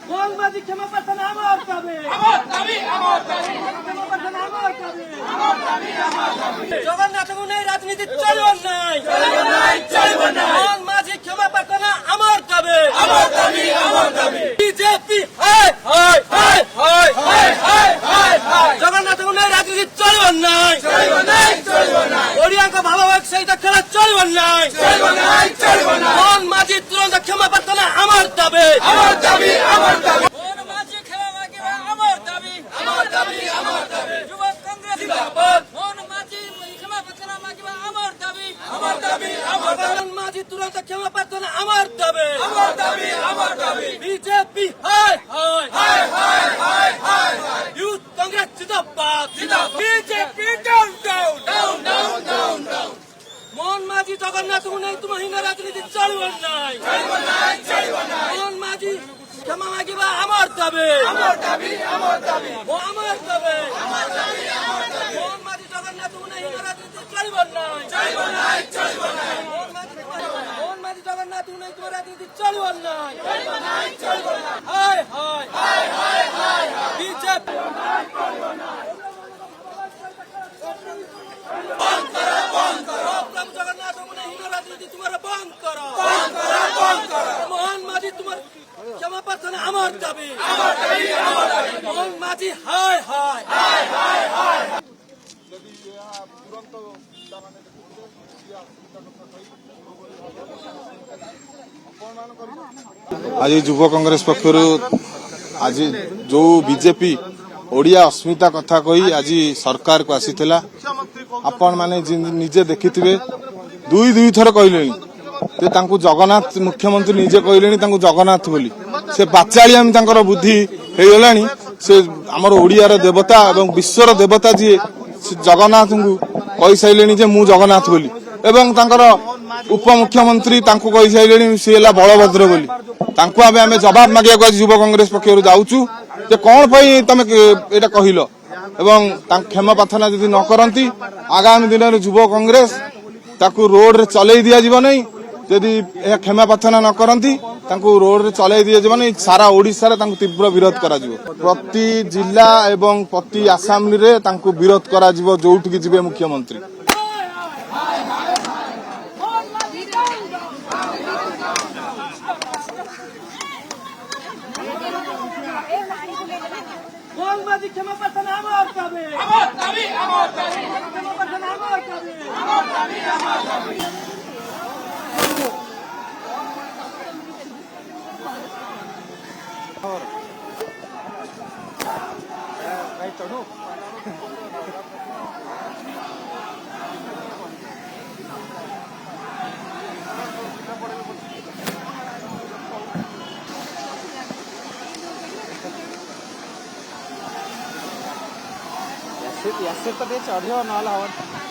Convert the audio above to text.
मोहनबाजी क्षमा प्रार्थना আমার দাবি জগন্নাথ গুণের রাজনীতি চলবে নাই মোহনবাজি ক্ষমা প্রার্থনা আমার দাবি বিজেপি জগন্নাথ গুণের রাজনীতি চলবে নাই ওড়িয়াকে ভালোবাসে সেইটা খেলা চলবে নাই মোহনবাজি তুরন্ত ক্ষমা প্রার্থনা আমার দাবি মোহনবাজি তুরন্ত ক্ষমা প্রার্থনা আমার দাবি বিজেপি ইউথ কংগ্রেস জিন্দাবাদ বিজেপি ডাউন মোহনবাজি জগন্নাথ গুণের তুমহীন রাজনীতি চলবে নাই মোহনবাজি ক্ষমা মাগিবা আমার দাবি মোহনবাজি জগন্নাথ গুণহীন রাজনীতি চলবে নাই মোহনবাজি জগন্নাথ গুণহীন রাজনীতি চলবে নাই বিজেপি জগন্নাথ গুণহীন রাজনীতি তোমার বন্ধ করো মোহনবাজি তোমার ক্ষমা প্রার্থনা আমার দাবি মোহনবাজি आज युव कांग्रेस पक्षर आज जो बीजेपी ओडिया अस्मिता कथा कही आज सरकार को आसीथिला आपण माने निजे देखिथिबे दुई थर कहले जगन्नाथ मुख्यमंत्री निजे कहले जगन्नाथ बोली से बाचालियाम तांकर बुद्धि हो गलानी से आमर ओडिया रो देवता एवं विश्वर देवता जी जगन्नाथ को कहि साइलेनी जे मु जगन्नाथ बोली एवं तांकर उपमुख्यमंत्री तांको कहि साइलेनी से हला बलभद्र बोली तांको आमे जवाब मागिया को युव कांग्रेस पक्षर जाउचु जे कोन पई तमे एटा कहिलो एवं क्षमा प्रार्थना यदि न करंती आगामी दिन में युव कांग्रेस ताकू रोड रे चलै दिया जीव नहीं यदि क्षमा प्रार्थना न करंती तांको रोड रे चलै दिया जीव नहीं सारा ओडिसा रे तांको तीव्र विरोध करा जीव प्रति जिला एवं प्रति असेंबली रे तांको विरोध करा जीव जोउठ की जीवे मुख्यमंत्री মোহনবাজি ক্ষমা প্রার্থনা আমার দাবি ক্ষমা প্রার্থনা আমার দাবি तो चढ़ ना